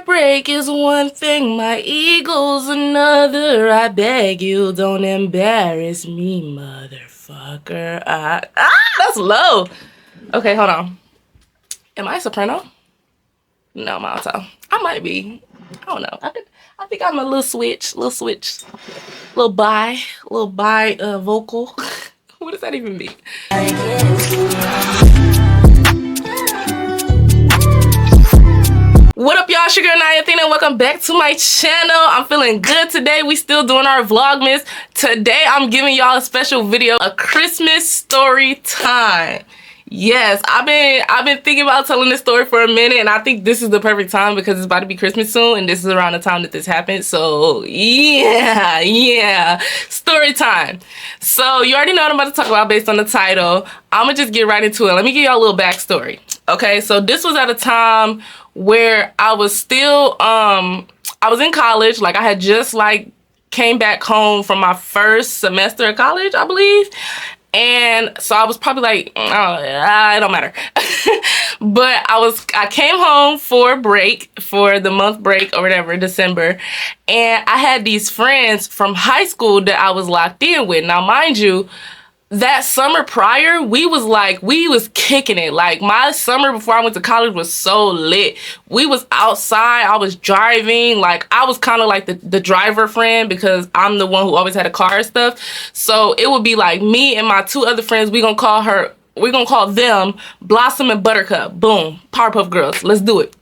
heartbreak is one thing, my ego's another. I beg you, don't embarrass me, motherfucker. That's low. Okay, hold on. Am I a soprano? No, I'm alto. I might be. I don't know. I think I'm a little switch, little bi vocal. What does that even mean? What up, y'all? Sugar and Athena. Welcome back to my channel. I'm feeling good today. We still doing our vlogmas. Today, I'm giving y'all a special video, a Christmas story time. Yes, I've been thinking about telling this story for a minute, and I think this is the perfect time because it's about to be Christmas soon, and this is around the time that this happened. So yeah, story time. So you already know what I'm about to talk about based on the title. I'm gonna just get right into it. Let me give y'all a little backstory. Okay, so this was at a time where I was still I was in college. Like, I had just came back home from my first semester of college, I believe. And so I was probably like, oh, it don't matter. But I came home for a break, for the month break or whatever, December. And I had these friends from high school that I was locked in with. Now, mind you, that summer prior, we was kicking it. Like, my summer before I went to college was so lit. We was outside, I was driving. Like, I was kind of like the driver friend because I'm the one who always had a car and stuff. So it would be like me and my two other friends, we're gonna call them Blossom and Buttercup. Boom, Powerpuff Girls, let's do it.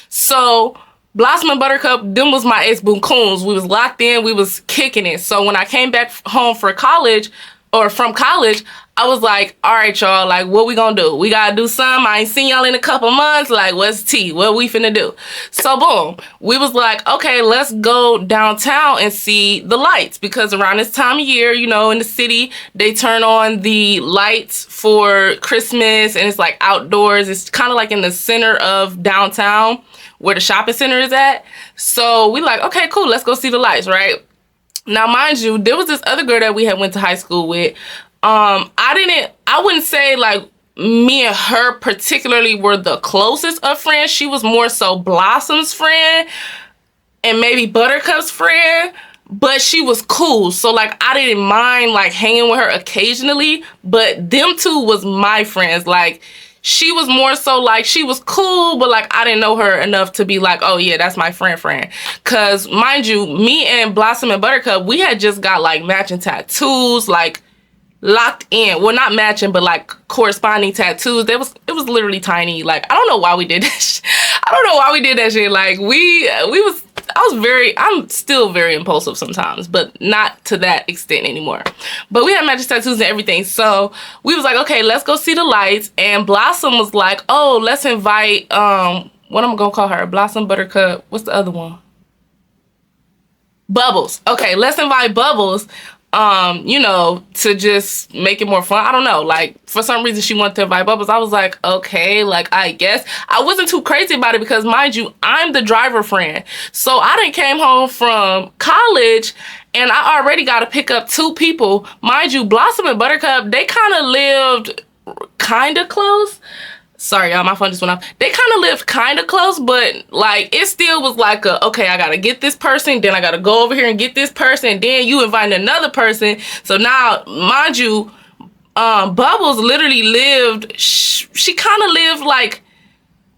So Blossom and Buttercup, them was my ex-boo coons. We was locked in, we was kicking it. So when I came back home from college, I was like, all right, y'all, like, what we gonna do? We gotta do something. I ain't seen y'all in a couple months. Like, what's tea? What we finna do? So, boom, we was like, okay, let's go downtown and see the lights, because around this time of year, you know, in the city, they turn on the lights for Christmas, and it's like outdoors. It's kind of like in the center of downtown where the shopping center is at. So we like, okay, cool, let's go see the lights, right? Now, mind you, there was this other girl that we had went to high school with. I wouldn't say like me and her particularly were the closest of friends. She was more so Blossom's friend and maybe Buttercup's friend, but she was cool. So like, I didn't mind like hanging with her occasionally, but them two was my friends. Like, she was more so like, she was cool, but like, I didn't know her enough to be like, oh yeah, that's my friend. Cause mind you, me and Blossom and Buttercup, we had just got like matching tattoos, like locked in. Well, not matching, but like corresponding tattoos. It was literally tiny. Like, I don't know why we did that. I don't know why we did that shit. Like, I'm still very impulsive sometimes, but not to that extent anymore. But we had matching tattoos and everything. So we was like, okay, let's go see the lights. And Blossom was like, oh, let's invite, what I'm gonna call her? Blossom, Buttercup. What's the other one? Bubbles. Okay, let's invite Bubbles, you know, to just make it more fun. I don't know, like, for some reason she wanted to invite Bubbles. I was like, okay, like, I guess. I wasn't too crazy about it because, mind you, I'm the driver friend. So I done came home from college and I already got to pick up two people. Mind you, Blossom and Buttercup, they kind of lived kind of close. Sorry, y'all, my phone just went off. They kind of lived kind of close, but like, it still was like okay, I gotta get this person, then I gotta go over here and get this person, then you invite another person. So now, mind you, Bubbles literally lived, she kind of lived like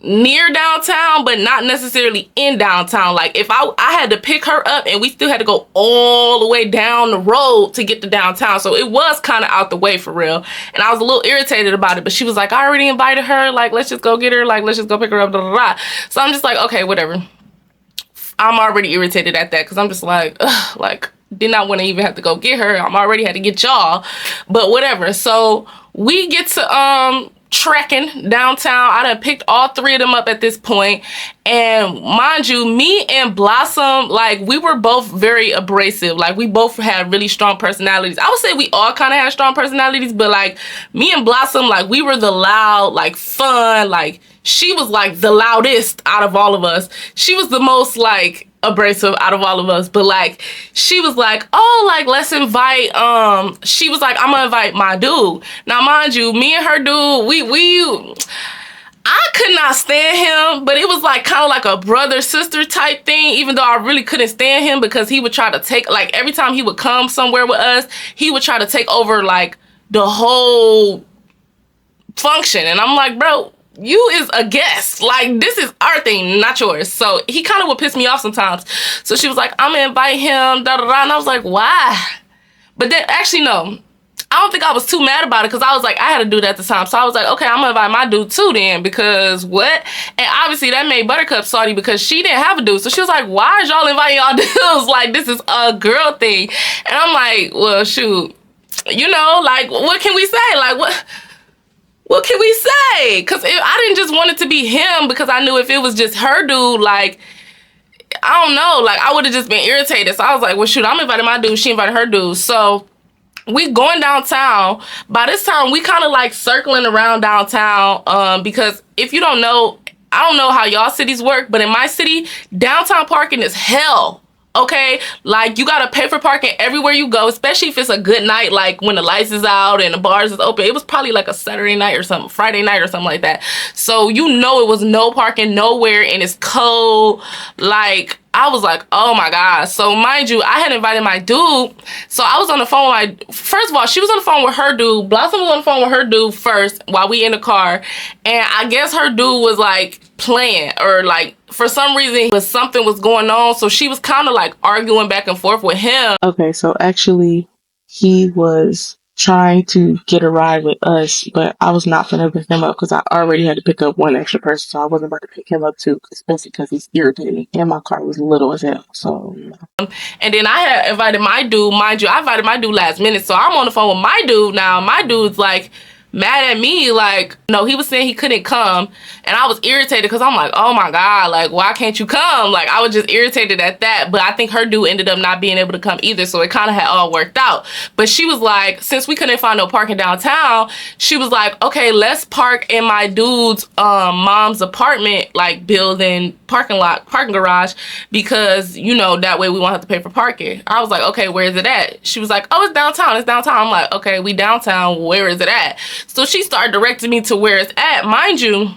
near downtown, but not necessarily in downtown. Like, if I had to pick her up and we still had to go all the way down the road to get to downtown. So it was kind of out the way for real. And I was a little irritated about it, but she was like, I already invited her. Like, let's just go get her. Like, let's just go pick her up. Blah, blah, blah. So I'm just like, okay, whatever. I'm already irritated at that because I'm just like, ugh, like, did not want to even have to go get her. I'm already had to get y'all, but whatever. So we get to, trekking downtown. I done picked all three of them up at this point. And mind you, me and Blossom, like, we were both very abrasive. Like, we both had really strong personalities. I would say we all kind of had strong personalities, but like, me and Blossom, like, we were the loud, like, fun, like, she was like the loudest out of all of us. She was the most like abrasive out of all of us, but like, she was like, oh, like, let's invite, she was like, I'm gonna invite my dude. Now, mind you, me and her dude, I could not stand him, but it was like kind of like a brother-sister type thing, even though I really couldn't stand him because he would try to take, like every time he would come somewhere with us, he would try to take over like the whole function. And I'm like, bro, you is a guest. Like, this is our thing, not yours. So he kind of would piss me off sometimes. So she was like, I'm gonna invite him, da da da. And I was like, why? But then actually, no. I don't think I was too mad about it because I was like, I had to do that at the time. So I was like, okay, I'm going to invite my dude too then because what? And obviously that made Buttercup salty because she didn't have a dude. So she was like, why is y'all inviting y'all dudes? Like, this is a girl thing. And I'm like, well, shoot, you know, like, what can we say? Like, what can we say? Because I didn't just want it to be him because I knew if it was just her dude, like, I don't know, like, I would have just been irritated. So I was like, well, shoot, I'm inviting my dude. She invited her dude. So we going downtown. By this time, we kind of like circling around downtown because if you don't know, I don't know how y'all cities work, but in my city, downtown parking is hell. Okay, like you gotta pay for parking everywhere you go, especially if it's a good night, like when the lights is out and the bars is open. It was probably like a Saturday night or something, Friday night or something like that. So you know it was no parking nowhere and it's cold. Like I was like, oh my God. So mind you, I had invited my dude. So I was on the phone with first of all, she was on the phone with her dude. Blossom was on the phone with her dude first while we in the car. And I guess her dude was like playing or like for some reason but something was going on. So she was kind of like arguing back and forth with him. Okay, so actually he was trying to get a ride with us, but I was not going to pick him up because I already had to pick up one extra person, so I wasn't about to pick him up too, especially because he's irritating and my car was little as hell. So and then I had invited my dude. Mind you, I invited my dude last minute, so I'm on the phone with my dude now. My dude's like mad at me, like, no, he was saying he couldn't come, and I was irritated because I'm like, oh my God, like, why can't you come? Like, I was just irritated at that, but I think her dude ended up not being able to come either, so it kind of had all worked out. But she was like, since we couldn't find no parking downtown, she was like, okay, let's park in my dude's mom's apartment, like, building parking garage, because, you know, that way we won't have to pay for parking. I was like, okay, where is it at? She was like, oh, it's downtown, it's downtown. I'm like, okay, we downtown, where is it at? So she started directing me to where it's at. Mind you,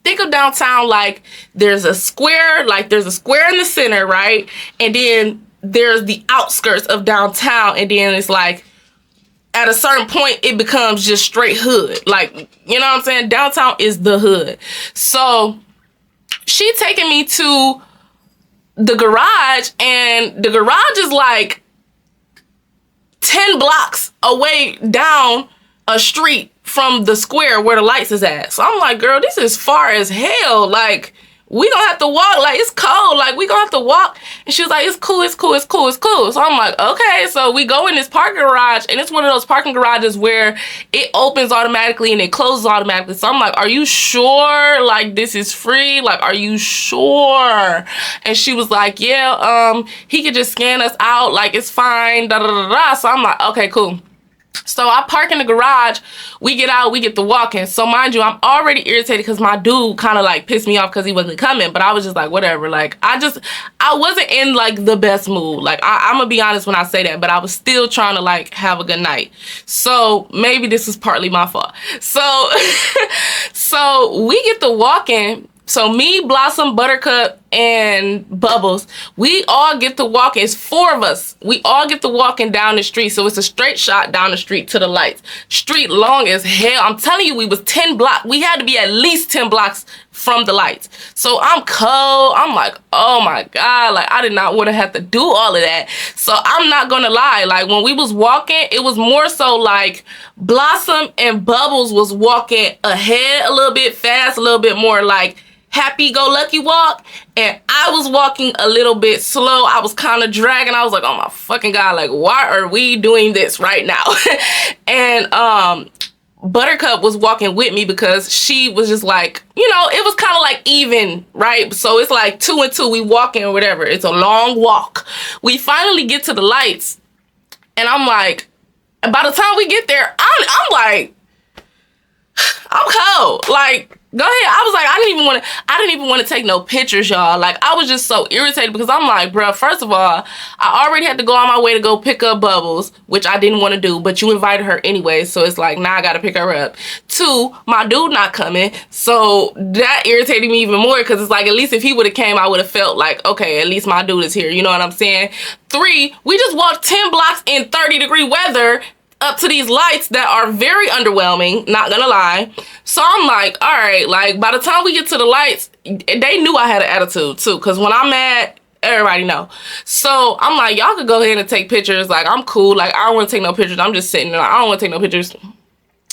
think of downtown like there's a square, like there's a square in the center, right? And then there's the outskirts of downtown, and then it's like at a certain point it becomes just straight hood. Like, you know what I'm saying? Downtown is the hood. So she taking me to the garage, and the garage is like 10 blocks away down a street from the square where the lights is at. So I'm like, girl, this is far as hell. Like, we gonna have to walk. Like, it's cold. Like, we gonna have to walk. And she was like, it's cool, it's cool, it's cool, it's cool. So I'm like, okay. So we go in this parking garage, and it's one of those parking garages where it opens automatically and it closes automatically. So I'm like, are you sure? Like, this is free? Like, are you sure? And she was like, yeah, he could just scan us out. Like, it's fine, da da da da. So I'm like, okay, cool. So I park in the garage, we get out, we get to walking. So mind you, I'm already irritated because my dude kind of like pissed me off because he wasn't coming. But I was just like, whatever. Like, I wasn't in like the best mood. Like, I'm gonna be honest when I say that, but I was still trying to like have a good night. So maybe this is partly my fault. So, so we get to walking. So me, Blossom, Buttercup, and Bubbles, we all get to walk. It's 4 of us. We all get to walking down the street. So it's a straight shot down the street to the lights. Street long as hell. I'm telling you, we was 10 blocks. We had to be at least 10 blocks from the lights. So I'm cold. I'm like, oh my God. Like, I did not want to have to do all of that. So I'm not going to lie. Like, when we was walking, it was more so like Blossom and Bubbles was walking ahead a little bit fast, a little bit more like happy-go-lucky walk, and I was walking a little bit slow. I was kind of dragging. I was like, oh my fucking God, like, why are we doing this right now? And Buttercup was walking with me because she was just like, you know, it was kind of like even, right? So it's like 2 and 2, we walking or whatever. It's a long walk. We finally get to the lights, and I'm like, by the time we get there, I'm like, I'm cold. Like, go ahead. I was like, I didn't even want to take no pictures, y'all. Like, I was just so irritated because I'm like, bruh, first of all, I already had to go on my way to go pick up Bubbles, which I didn't want to do, but you invited her anyway, so it's like, now I gotta pick her up. 2, my dude not coming, so that irritated me even more because it's like, at least if he would have came, I would have felt like, okay, at least my dude is here, you know what I'm saying? 3, we just walked 10 blocks in 30-degree weather up to these lights that are very underwhelming, not gonna lie. So I'm like, all right, like, by the time we get to the lights, they knew I had an attitude too, because when I'm mad, everybody know. So I'm like, y'all could go ahead and take pictures. Like, I'm cool. Like, I don't want to take no pictures. I'm just sitting there like, I don't want to take no pictures.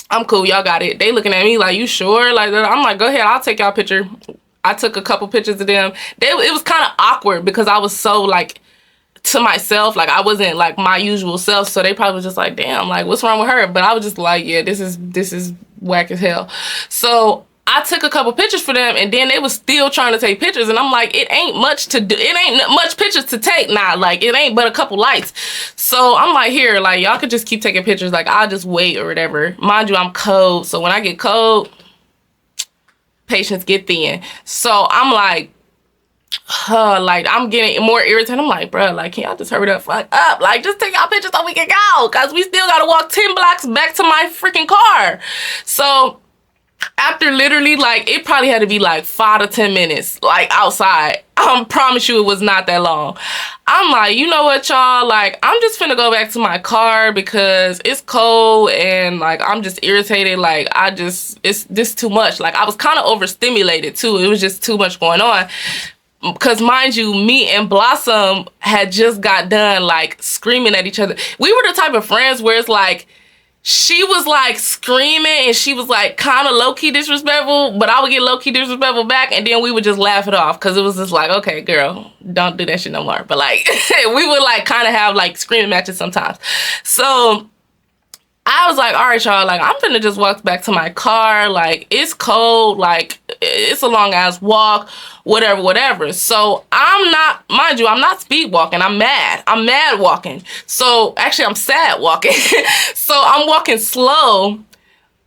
I'm cool. Y'all got it. They looking at me like, you sure? Like, I'm like, go ahead. I'll take y'all picture. I took a couple pictures of them. It was kind of awkward because I was so, like, to myself, like, I wasn't like my usual self, so they probably was just like, damn, like, what's wrong with her? But I was just like, yeah, this is whack as hell. So I took a couple pictures for them, and then they was still trying to take pictures, and I'm like, it ain't much to do, it ain't much pictures to take now, like, it ain't but a couple lights. So I'm like, here, like, y'all could just keep taking pictures, like, I'll just wait or whatever. Mind you, I'm cold, so when I get cold, patience get thin. So I'm like, like, I'm getting more irritated. I'm like, bro, like, can y'all just hurry the fuck up? Like, just take y'all pictures so we can go, because we still gotta walk 10 blocks back to my freaking car. So after literally, like, it probably had to be like 5 to 10 minutes, like, outside. I promise you it was not that long. I'm like, you know what, y'all? Like, I'm just finna go back to my car because it's cold and, like, I'm just irritated. Like, it's just too much. Like, I was kind of overstimulated, too. It was just too much going on. Because, mind you, me and Blossom had just got done, like, screaming at each other. We were the type of friends where it's like, she was, like, screaming and she was, like, kind of low-key disrespectful, but I would get low-key disrespectful back, and then we would just laugh it off because it was just like, okay, girl, don't do that shit no more. But, like, we would, like, kind of have, like, screaming matches sometimes. So I was like, all right, y'all, like, I'm finna just walk back to my car. Like, it's cold. Like, it's a long-ass walk, whatever. So I'm not, mind you, I'm not speed walking. I'm mad. I'm mad walking. So, actually, I'm sad walking. So I'm walking slow,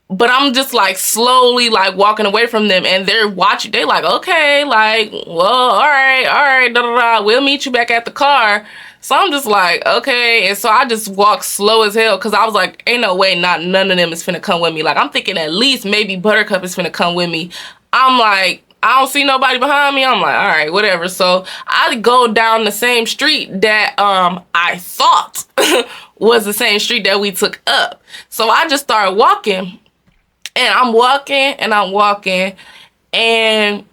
but I'm just, like, slowly, like, walking away from them. And they're watching. They like, okay, like, well, all right, we'll meet you back at the car. So I'm just like, okay. And so I just walked slow as hell because I was like, ain't no way none of them is finna come with me. Like, I'm thinking at least maybe Buttercup is finna come with me. I'm like, I don't see nobody behind me. I'm like, all right, whatever. So I go down the same street that I thought was the same street that we took up. So I just started walking, and I'm walking, and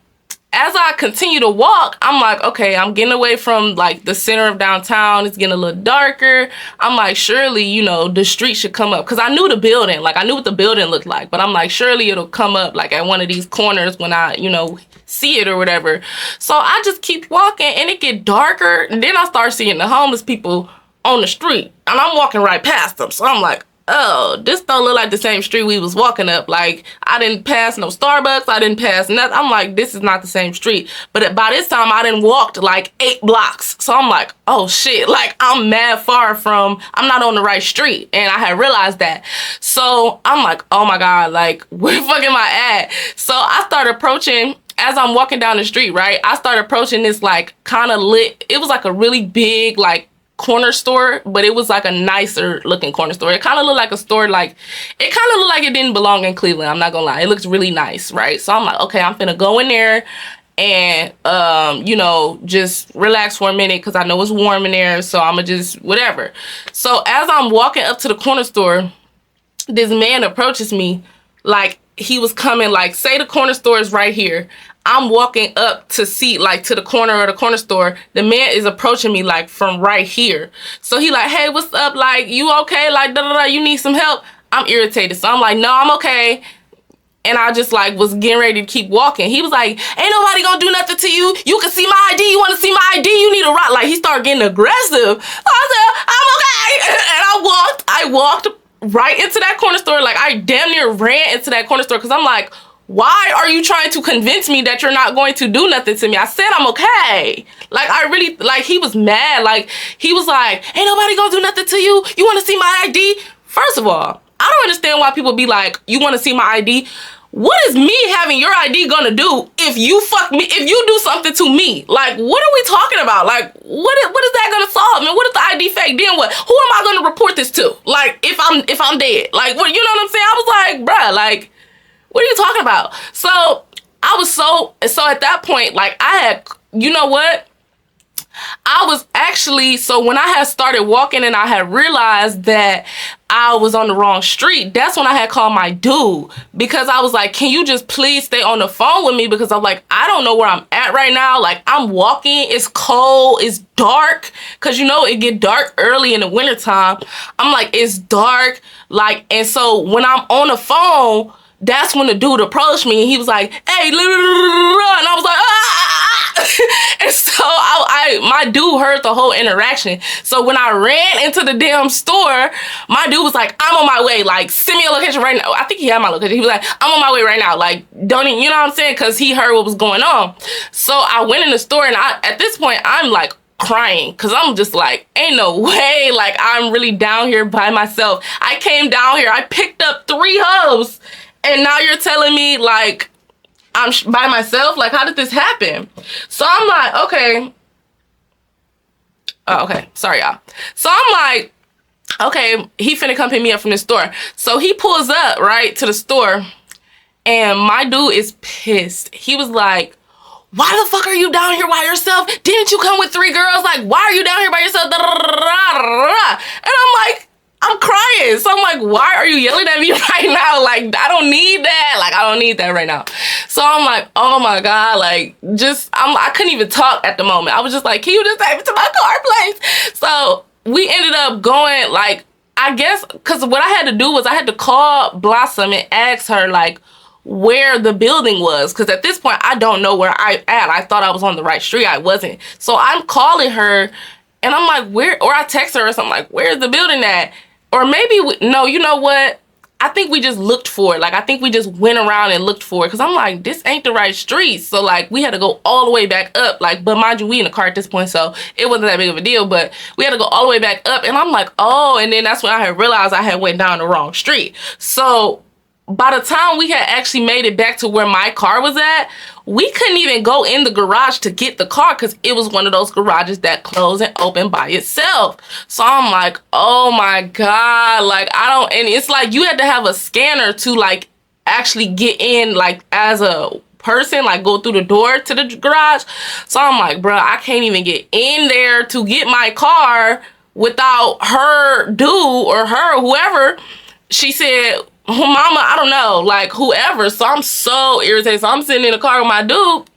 as I continue to walk, I'm like, okay, I'm getting away from, like, the center of downtown. It's getting a little darker. I'm like, surely, you know, the street should come up. Because I knew the building. Like, I knew what the building looked like. But I'm like, surely it'll come up, like, at one of these corners when I, you know, see it or whatever. So I just keep walking, and it get darker. And then I start seeing the homeless people on the street. And I'm walking right past them. So I'm like, oh, this don't look like the same street we was walking up. Like, I didn't pass no Starbucks. I didn't pass nothing. I'm like, this is not the same street. But by this time, I done walked like 8 blocks. So I'm like, oh shit. Like, I'm mad far from, I'm not on the right street. And I had realized that. So I'm like, oh my God, like, where the fuck am I at? So I started approaching, as I'm walking down the street, right? I started approaching this, like, kind of lit, it was like a really big, like, corner store, but it was like a nicer looking corner store. It kind of looked like a store, like, it kind of looked like it didn't belong in Cleveland. I'm not gonna lie. It looks really nice, right? So I'm like, okay, I'm finna go in there and, you know, just relax for a minute because I know it's warm in there. So I'm gonna just, whatever. So as I'm walking up to the corner store, this man approaches me like he was coming, like, say the corner store is right here. I'm walking up to see, like, to the corner of the corner store. The man is approaching me, like, from right here. So he like, hey, what's up? Like, you okay? Like, you need some help? I'm irritated. So I'm like, no, I'm okay. And I just, like, was getting ready to keep walking. He was like, ain't nobody gonna do nothing to you. You can see my ID. You want to see my ID? You need a ride. Like, he started getting aggressive. I said, I'm okay. And I walked right into that corner store. Like, I damn near ran into that corner store because I'm like, why are you trying to convince me that you're not going to do nothing to me? I said I'm okay. Like, I really, like, he was mad. Like, he was like, ain't nobody gonna do nothing to you. You want to see my ID? First of all, I don't understand why people be like, you want to see my ID? what is me having your ID gonna do if you fuck me, if you do something to me? Like, what are we talking about? Like, what is that gonna solve? And what if the ID fake? Then what? Who am I gonna report this to? Like, if I'm dead? Like, what, you know what I'm saying? I was like, bruh, like, what are you talking about? So I was so at that point, like, I had, you know what? I was actually, so when I had started walking and I had realized that I was on the wrong street, that's when I had called my dude, because I was like, can you just please stay on the phone with me? Because I'm like, I don't know where I'm at right now. Like, I'm walking, it's cold, it's dark, because you know, it get dark early in the wintertime. I'm like, it's dark. Like, and so when I'm on the phone, that's when the dude approached me and he was like, hey, and I was like, ah. And so my dude heard the whole interaction. So when I ran into the damn store, my dude was like, I'm on my way. Like, send me a location right now. I think he had my location. He was like, I'm on my way right now. Like, don't even, you know what I'm saying? Because he heard what was going on. So I went in the store and at this point, I'm like, crying, because I'm just like, ain't no way, like, I'm really down here by myself. I came down here, I picked up 3 hoes, and now you're telling me, like, I'm by myself? Like, how did this happen? So I'm like, okay. Oh, okay. Sorry, y'all. So I'm like, okay, he finna come pick me up from the store. So he pulls up, right, to the store, and my dude is pissed. He was like, why the fuck are you down here by yourself? Didn't you come with 3 girls? Like, why are you down here by yourself? And I'm like, I'm crying. So I'm like, why are you yelling at me right now? Like, I don't need that. Like, I don't need that right now. So I'm like, oh my God, like, I couldn't even talk at the moment. I was just like, can you just take me to my car, please? So we ended up going, like, I guess, because what I had to do was I had to call Blossom and ask her, like, where the building was, because at this point I don't know where I thought I was on the right street. I wasn't. So I'm calling her and I'm like, where, or I text her or something like, where's the building at? Or maybe no, you know what, I think we just looked for it. Like, I think we just went around and looked for it, because I'm like, this ain't the right street. So like, we had to go all the way back up. Like, but mind you, we in the car at this point, so it wasn't that big of a deal, but we had to go all the way back up. And I'm like, oh, and then that's when I had realized I had went down the wrong street. So by the time we had actually made it back to where my car was at, we couldn't even go in the garage to get the car, because it was one of those garages that close and open by itself. So I'm like, oh my God, like, and it's like you had to have a scanner to like actually get in, like, as a person, like go through the door to the garage. So I'm like, bro, I can't even get in there to get my car without her dude or her, whoever. She said, mama, I don't know, like, whoever. So I'm so irritated. So I'm sitting in the car with my dude.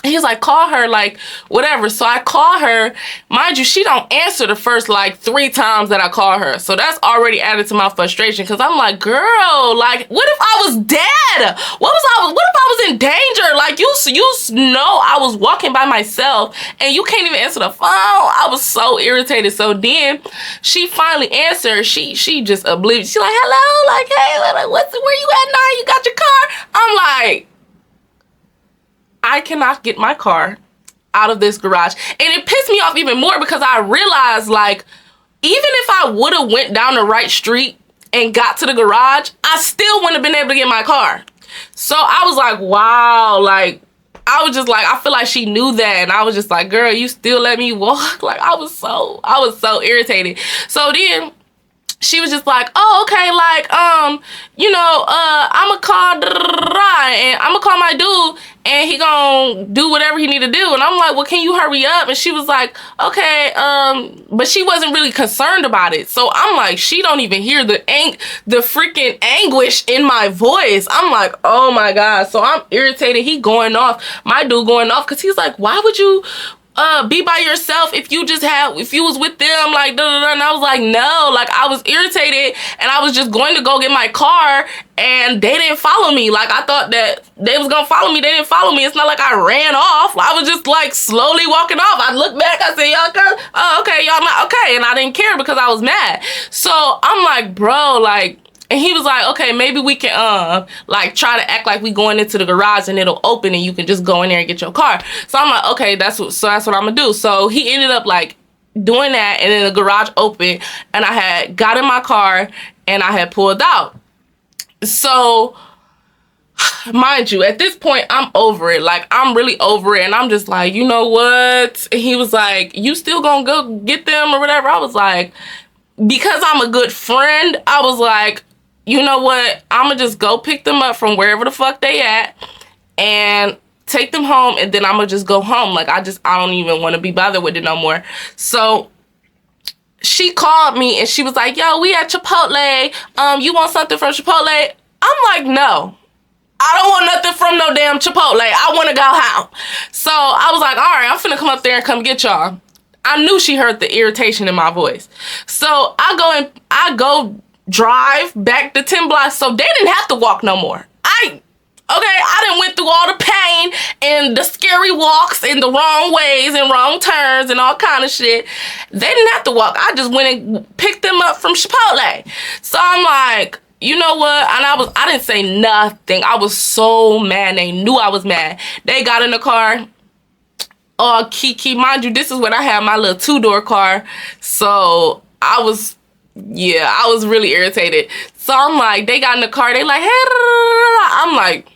He's like, call her, like, whatever. So I call her. Mind you, she don't answer the first, like, 3 times that I call her. So that's already added to my frustration, because I'm like, girl, like, what if I was dead? What if I was in danger? Like, you know I was walking by myself, and you can't even answer the phone. I was so irritated. So then she finally answered. She just oblivious. She's like, hello, like, hey, like, where you at now? You got your car? I'm like, I cannot get my car out of this garage. And it pissed me off even more, because I realized, like, even if I would have went down the right street and got to the garage, I still wouldn't have been able to get my car. So I was like, wow, like, I was just like, I feel like she knew that. And I was just like, girl, you still let me walk? Like, I was so irritated. So then she was just like, oh, okay, like, I'ma call and I'ma call my dude and he gonna do whatever he need to do. And I'm like, well, can you hurry up? And she was like, okay, but she wasn't really concerned about it. So I'm like, she don't even hear the freaking anguish in my voice. I'm like, oh my God. So I'm irritated. He going off, my dude going off, because he's like, why would you be by yourself if you was with them, like, da, da, da. And I was like, no, like, I was irritated and I was just going to go get my car and they didn't follow me. Like, I thought that they was gonna follow me. They didn't follow me. It's not like I ran off. I was just like slowly walking off. I looked back, I said, y'all come, oh, okay, y'all not okay. And I didn't care because I was mad. So I'm like, bro, like, and he was like, okay, maybe we can, like, try to act like we going into the garage and it'll open and you can just go in there and get your car. So I'm like, okay, that's what I'm gonna do. So he ended up, like, doing that, and then the garage opened and I had got in my car and I had pulled out. So mind you, at this point, I'm over it. Like, I'm really over it. And I'm just like, you know what? And he was like, you still gonna go get them or whatever? I was like, because I'm a good friend, I was like, you know what? I'm gonna just go pick them up from wherever the fuck they at and take them home. And then I'm gonna just go home. Like, I don't even want to be bothered with it no more. So she called me and she was like, yo, we at Chipotle. You want something from Chipotle? I'm like, no. I don't want nothing from no damn Chipotle. I want to go home. So I was like, all right, I'm finna come up there and come get y'all. I knew she heard the irritation in my voice. So I go drive back the 10 blocks so they didn't have to walk no more. I done went through all the pain and the scary walks and the wrong ways and wrong turns and all kind of shit. They didn't have to walk. I just went and picked them up from Chipotle. So I'm like, you know what? And I didn't say nothing. I was so mad. They knew I was mad. They got in the car. Oh, Kiki, mind you, this is when I had my little 2-door car. So I was really irritated. So I'm like, they got in the car. They like, hey, I'm like,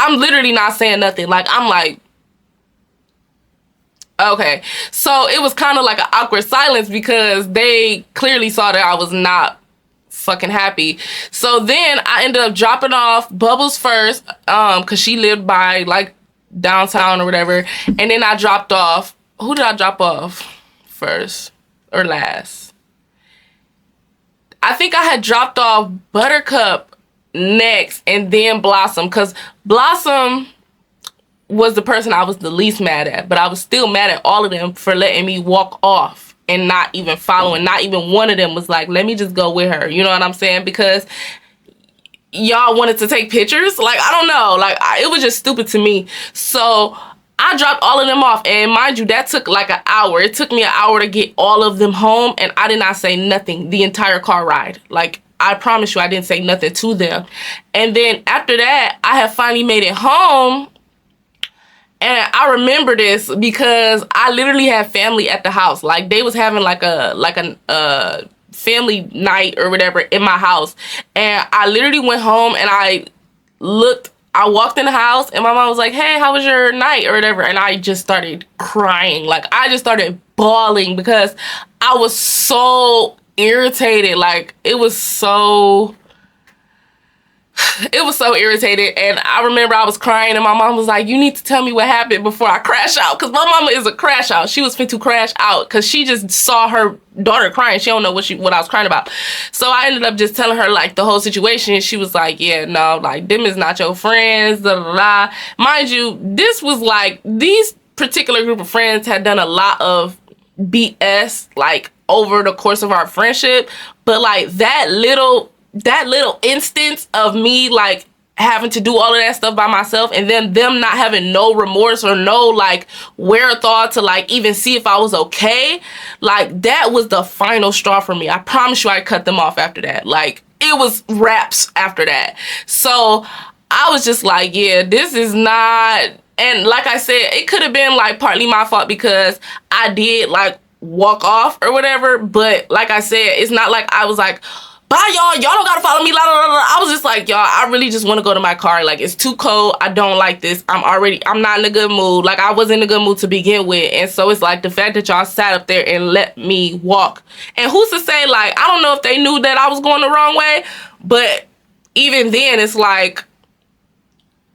I'm literally not saying nothing. Like, I'm like, okay. So it was kind of like an awkward silence because they clearly saw that I was not fucking happy. So then I ended up dropping off Bubbles first, because she lived by like downtown or whatever. And then I dropped off, who did I drop off first or last? I think I had dropped off Buttercup next and then Blossom, because Blossom was the person I was the least mad at, but I was still mad at all of them for letting me walk off and not even following. Not even one of them was like, let me just go with her. You know what I'm saying? Because y'all wanted to take pictures. Like, I don't know. Like, it was just stupid to me. So I dropped all of them off. And mind you, that took like an hour. It took me an hour to get all of them home. And I did not say nothing the entire car ride. Like, I promise you, I didn't say nothing to them. And then after that, I had finally made it home. And I remember this because I literally had family at the house. Like, they was having like a family night or whatever in my house. And I literally went home and I walked in the house and my mom was like, hey, how was your night or whatever? And I just started crying. Like, I just started bawling because I was so irritated. Like, it was so irritated. And I remember I was crying and my mom was like, you need to tell me what happened before I crash out, because my mama is a crash out. She was fit to crash out because she just saw her daughter crying. She don't know what I was crying about. So I ended up just telling her like the whole situation. She was like, yeah, no, like, them is not your friends, da, da, da. Mind you, this was like, these particular group of friends had done a lot of BS like over the course of our friendship, but like that little instance of me like having to do all of that stuff by myself and then them not having no remorse or no like wherewithal to like even see if I was okay, like that was the final straw for me. I promise you I cut them off after that. Like, it was wraps after that. So I was just like, yeah, this is not. And like I said, it could have been like partly my fault because I did like walk off or whatever, but like I said, it's not like I was like, bye y'all don't gotta follow me, la, la, la, la. I was just like, y'all, I really just want to go to my car. Like, it's too cold. I don't like this. I'm not in a good mood. Like, I wasn't in a good mood to begin with. And so it's like the fact that y'all sat up there and let me walk. And who's to say, like, I don't know if they knew that I was going the wrong way, but even then it's like,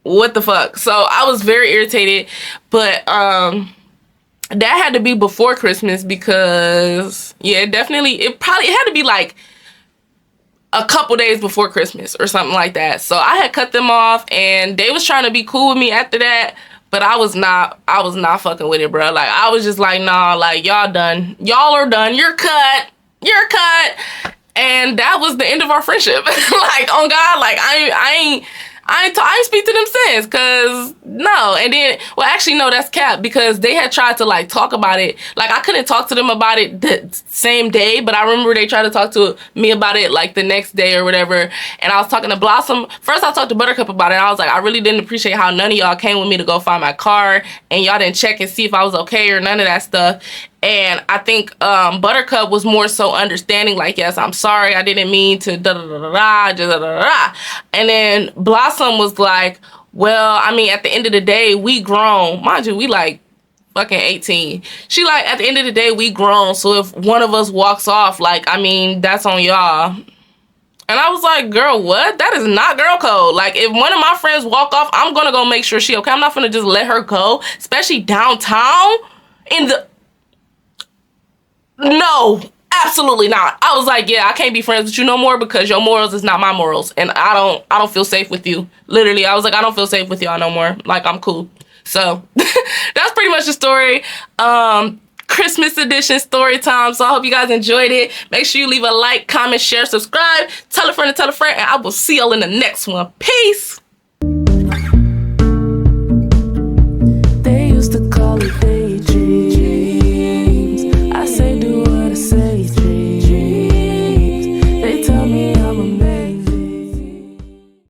what the fuck? So I was very irritated, but that had to be before Christmas because, yeah, it had to be like a couple days before Christmas or something like that. So I had cut them off and they was trying to be cool with me after that, but I was not fucking with it, bro. Like, I was just like, nah, like, y'all done. Y'all are done. You're cut. And that was the end of our friendship. Like, on God, like, I ain't speak to them since, cause No, and then, well, actually, no, that's cap, because they had tried to like talk about it. Like, I couldn't talk to them about it the same day, but I remember they tried to talk to me about it like the next day or whatever. And I was talking to Blossom. First, I talked to Buttercup about it. And I was like, I really didn't appreciate how none of y'all came with me to go find my car, and y'all didn't check and see if I was okay or none of that stuff. And I think Buttercup was more so understanding, like, yes, I'm sorry, I didn't mean to da da da da da da da da. And then Blossom was like, well, I mean, at the end of the day, we grown. Mind you, we like fucking 18. She like, at the end of the day, we grown. So if one of us walks off, like, I mean, that's on y'all. And I was like, girl, what? That is not girl code. Like, if one of my friends walk off, I'm gonna go make sure she okay. I'm not gonna just let her go, especially downtown in the... No, absolutely not. I was like, yeah, I can't be friends with you no more because your morals is not my morals, and I don't feel safe with you. Literally, I was like, I don't feel safe with y'all no more. Like, I'm cool. So that's pretty much the story. Christmas edition story time. So I hope you guys enjoyed it. Make sure you leave a like, comment, share, subscribe, tell a friend, and I will see y'all in the next one. Peace.